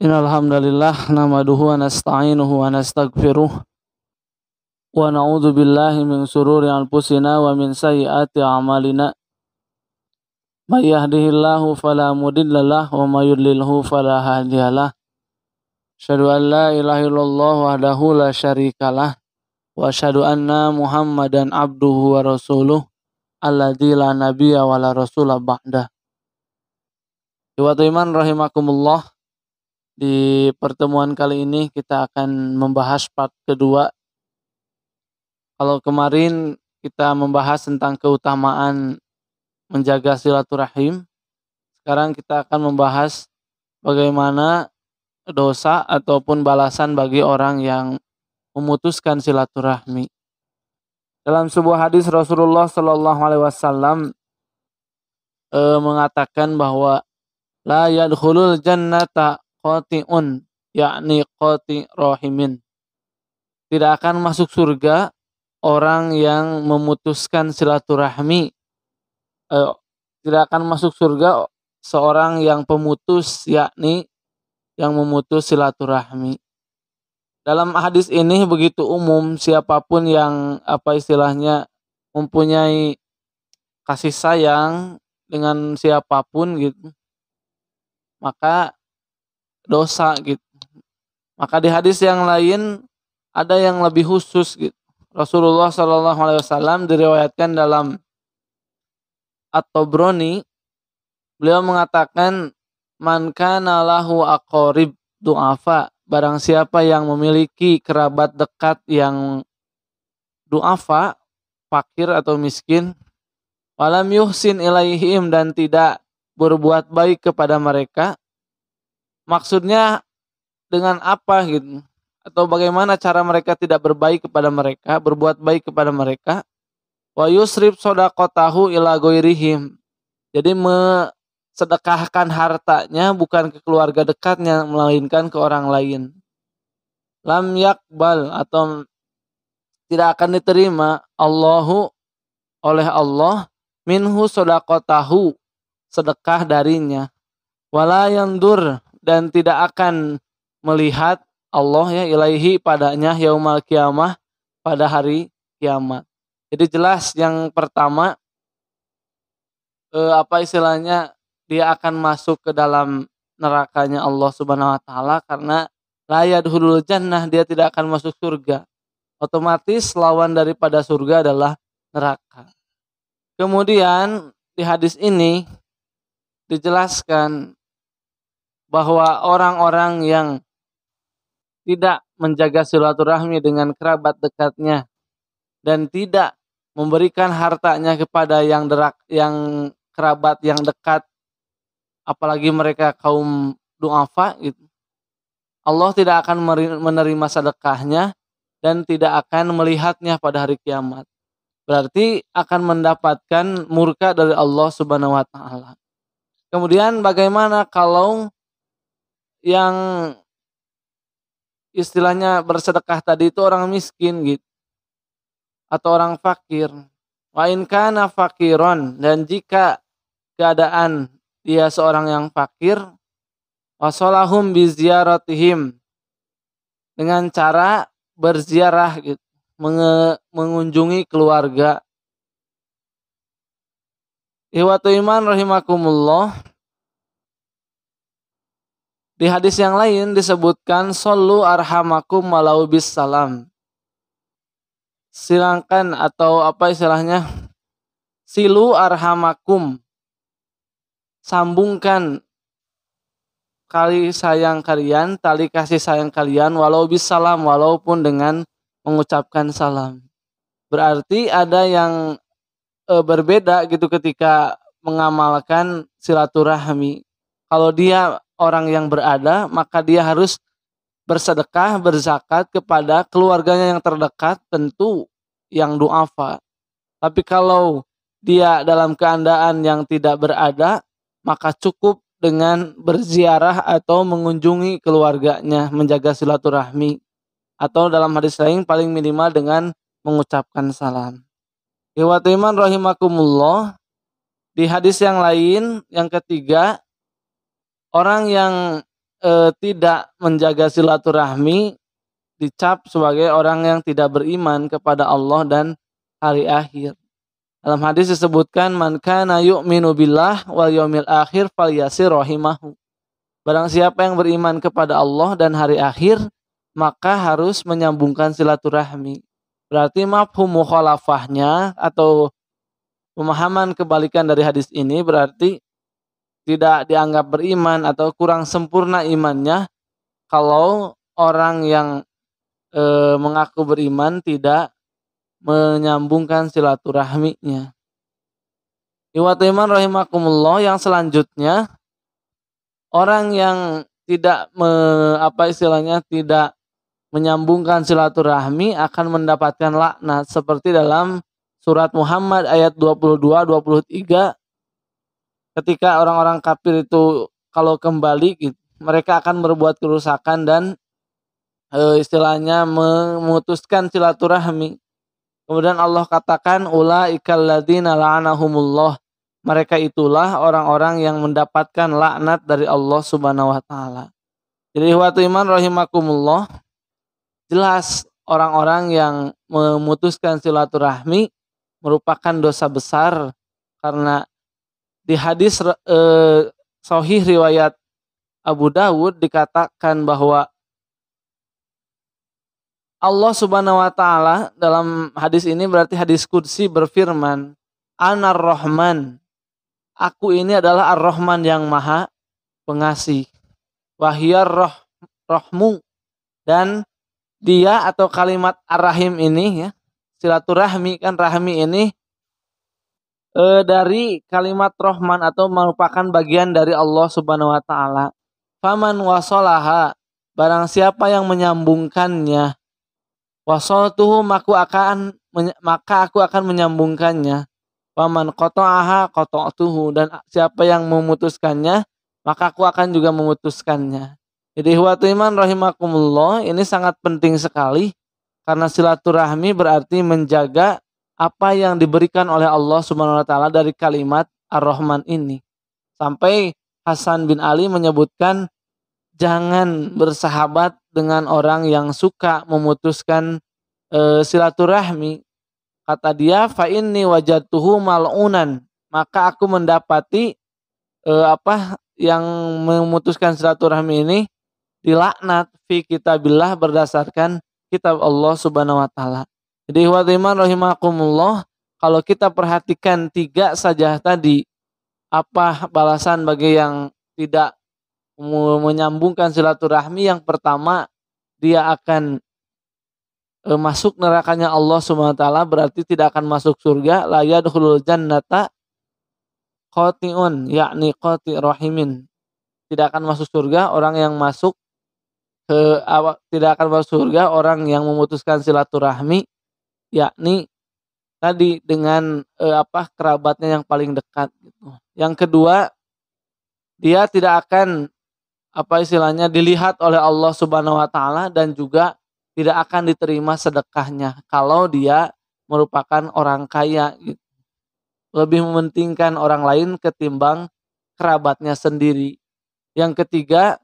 Innal hamdalillah nahmaduhu wa nasta'inuhu wa nastaghfiruh wa na'udzu billahi min shururi anfusina wa min sayyiati a'malina. May yahdihillahu fala mudhillalah wa may yudlilhu fala hadiyalah. Asyhadu an la ilaha illallah wahdahu la syarikalah wa asyhadu anna Muhammadan abduhu wa rasuluh alladzi la nabiyya wa la rasula ba'da. Ikhwatul iman rahimakumullah. Di pertemuan kali ini kita akan membahas part kedua. Kalau kemarin kita membahas tentang keutamaan menjaga silaturahim, sekarang kita akan membahas bagaimana dosa ataupun balasan bagi orang yang memutuskan silaturahmi. Dalam sebuah hadis Rasulullah Shallallahu Alaihi Wasallam mengatakan bahwa la yadkhulul jannata qati'un, yakni qati' rahimin. Tidak akan masuk surga orang yang memutuskan silaturahmi. Tidak akan masuk surga seorang yang pemutus, yakni yang memutus silaturahmi. Dalam hadis ini begitu umum, siapapun yang mempunyai kasih sayang dengan siapapun gitu, maka dosa gitu. Maka di hadis yang lain ada yang lebih khusus gitu. Rasulullah Shallallahu Alaihi Wasallam diriwayatkan dalam At-Tabrani, beliau mengatakan man kana lahu aqarib du'afa, barang siapa yang memiliki kerabat dekat yang du'afa, fakir atau miskin, walam yuhsin ilaihim, dan tidak berbuat baik kepada mereka. Maksudnya dengan apa gitu? Atau bagaimana cara mereka tidak berbaik kepada mereka, berbuat baik kepada mereka? Wa yusrif shadaqatahu ila ghairihim. Jadi sedekahkan hartanya bukan ke keluarga dekatnya, melainkan ke orang lain. Lam yakbal, atau tidak akan diterima oleh Allah minhu shadaqatahu, sedekah darinya. Wala yandur, dan tidak akan melihat Allah ya ilaihi padanya yaumal kiamah, pada hari kiamat. Jadi jelas yang pertama dia akan masuk ke dalam nerakanya Allah Subhanahu wa taala karena la yadkhulul jannah, dia tidak akan masuk surga. Otomatis lawan daripada surga adalah neraka. Kemudian di hadis ini dijelaskan bahwa orang-orang yang tidak menjaga silaturahmi dengan kerabat dekatnya dan tidak memberikan hartanya kepada yang kerabat yang dekat, apalagi mereka kaum du'afa gitu, Allah tidak akan menerima sedekahnya dan tidak akan melihatnya pada hari kiamat. Berarti akan mendapatkan murka dari Allah Subhanahu wa taala. Kemudian bagaimana kalau yang istilahnya bersedekah tadi itu orang miskin gitu, atau orang fakir? Wa in kana fakiron, dan jika keadaan dia seorang yang fakir, wasolahum biziaratihim, dengan cara berziarah gitu, mengunjungi keluarga. Ikhwatul iman rahimakumullah. Di hadis yang lain disebutkan sallu arhamakum walau bis salam. Silakan, atau silu arhamakum, sambungkan tali kasih sayang kalian walau bis salam, walaupun dengan mengucapkan salam. Berarti ada yang berbeda gitu ketika mengamalkan silaturahmi. Kalau dia orang yang berada, maka dia harus bersedekah, berzakat kepada keluarganya yang terdekat, tentu yang du'afa. Tapi kalau dia dalam keadaan yang tidak berada, maka cukup dengan berziarah atau mengunjungi keluarganya, menjaga silaturahmi. Atau dalam hadis lain paling minimal dengan mengucapkan salam. Ikhwatul iman rahimakumullah. Di hadis yang lain, yang ketiga, orang yang tidak menjaga silaturahmi dicap sebagai orang yang tidak beriman kepada Allah dan hari akhir. Dalam hadis disebutkan man kana yu'minu billah wal yaumil akhir falyasir rahimahu. Barang siapa yang beriman kepada Allah dan hari akhir, maka harus menyambungkan silaturahmi. Berarti mafhum mukhalafahnya atau pemahaman kebalikan dari hadis ini berarti tidak dianggap beriman atau kurang sempurna imannya kalau orang yang mengaku beriman tidak menyambungkan silaturahminya. Ikhwatul iman rahimakumullah, yang selanjutnya orang yang tidak tidak menyambungkan silaturahmi akan mendapatkan laknat seperti dalam surat Muhammad ayat 22-23 ketika orang-orang kafir itu kalau kembali gitu, mereka akan berbuat kerusakan dan istilahnya memutuskan silaturahmi. Kemudian Allah katakan ulaikal ladzina la'anahumullah. Mereka itulah orang-orang yang mendapatkan laknat dari Allah Subhanahu wa taala. Jadi ikhwatu iman rahimakumullah, jelas orang-orang yang memutuskan silaturahmi merupakan dosa besar karena di hadis sahih riwayat Abu Dawud dikatakan bahwa Allah Subhanahu wa taala dalam hadis ini berarti hadis qudsi berfirman, Anar Rahman, aku ini adalah Ar-Rahman yang maha pengasih. Wahiyar rahmu, dan dia atau kalimat Ar-Rahim ini ya, silaturahmi kan rahmi ini dari kalimat Rahman atau merupakan bagian dari Allah Subhanahu wa taala. Faman wasolaha, barang siapa yang menyambungkannya, wasoltuhu maka aku akan menyambungkannya. Waman qata'aha qata'tuhu, dan siapa yang memutuskannya maka aku akan juga memutuskannya. Jadi ikhwatu iman rahimakumullah, ini sangat penting sekali karena silaturahmi berarti menjaga apa yang diberikan oleh Allah Subhanahu wa taala dari kalimat Ar-Rahman ini. Sampai Hasan bin Ali menyebutkan jangan bersahabat dengan orang yang suka memutuskan silaturahmi. Kata dia, fa inni wajadtuhu mal'unan, maka aku mendapati yang memutuskan silaturahmi ini dilaknat fi kitabillah, berdasarkan kitab Allah Subhanahu wa taala. Jadi ikhwat iman rahimakumullah, kalau kita perhatikan 3 saja tadi, apa balasan bagi yang tidak menyambungkan silaturahmi? Yang pertama, dia akan masuk nerakanya Allah Subhanahu wa taala, berarti tidak akan masuk surga. La yadkhulul jannata qati'un, yakni qati' rahimin. Tidak akan masuk surga orang yang masuk tidak akan masuk surga orang yang memutuskan silaturahmi, yakni tadi dengan kerabatnya yang paling dekat gitu. Yang kedua, dia tidak akan dilihat oleh Allah Subhanahu wa taala, dan juga tidak akan diterima sedekahnya kalau dia merupakan orang kaya gitu. Lebih mementingkan orang lain ketimbang kerabatnya sendiri. Yang ketiga,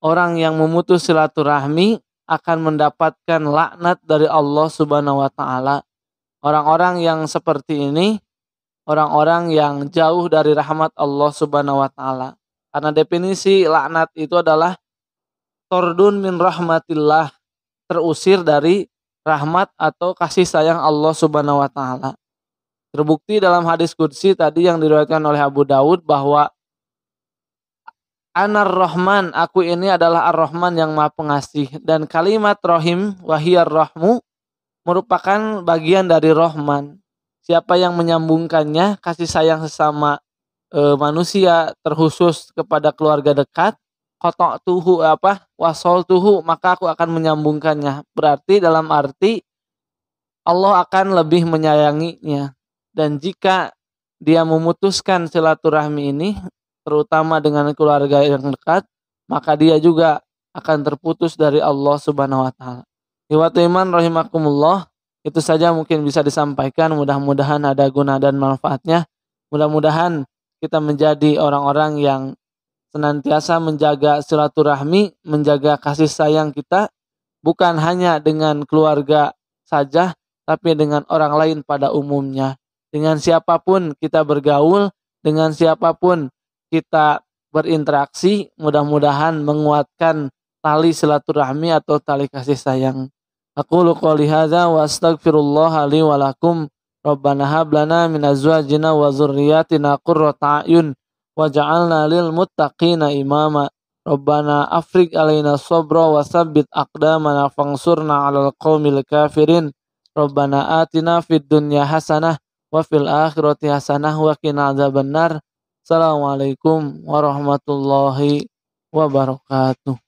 orang yang memutus silaturahmi akan mendapatkan laknat dari Allah Subhanahu wa taala. Orang-orang yang seperti ini orang-orang yang jauh dari rahmat Allah Subhanahu wa taala. Karena definisi laknat itu adalah tordun min rahmatillah, terusir dari rahmat atau kasih sayang Allah Subhanahu wa taala. Terbukti dalam hadis qudsi tadi yang diriwayatkan oleh Abu Dawud bahwa Anar Rahman, aku ini adalah Ar-Rahman yang maha pengasih, dan kalimat Rahim wahiyar rahmu merupakan bagian dari Rahman. Siapa yang menyambungkannya, kasih sayang sesama manusia, terkhusus kepada keluarga dekat, wasoltuhu, maka aku akan menyambungkannya. Berarti dalam arti Allah akan lebih menyayanginya. Dan jika dia memutuskan silaturahmi ini, terutama dengan keluarga yang dekat, maka dia juga akan terputus dari Allah Subhanahu wa taala. Ikhwatu iman rahimakumullah, itu saja mungkin bisa disampaikan, mudah-mudahan ada guna dan manfaatnya. Mudah-mudahan kita menjadi orang-orang yang senantiasa menjaga silaturahmi, menjaga kasih sayang kita bukan hanya dengan keluarga saja, tapi dengan orang lain pada umumnya. Dengan siapapun kita bergaul, dengan siapapun kita berinteraksi, mudah-mudahan menguatkan tali silaturahmi atau tali kasih sayang. Aqulu qouli hadza wa astaghfirullah li wa lakum. Rabbana hab lana min azwajina wa dzurriyyatina qurrata a'yun waj'alna lil muttaqina imama. Rabbana afriq alaina sabra wa tsabbit aqdamana fansurna 'alal qaumil kafirin. Rabbana atina fid dunya hasanah wa fil akhirati hasanah wa qina adzabannar. Assalamualaikum warahmatullahi wabarakatuh.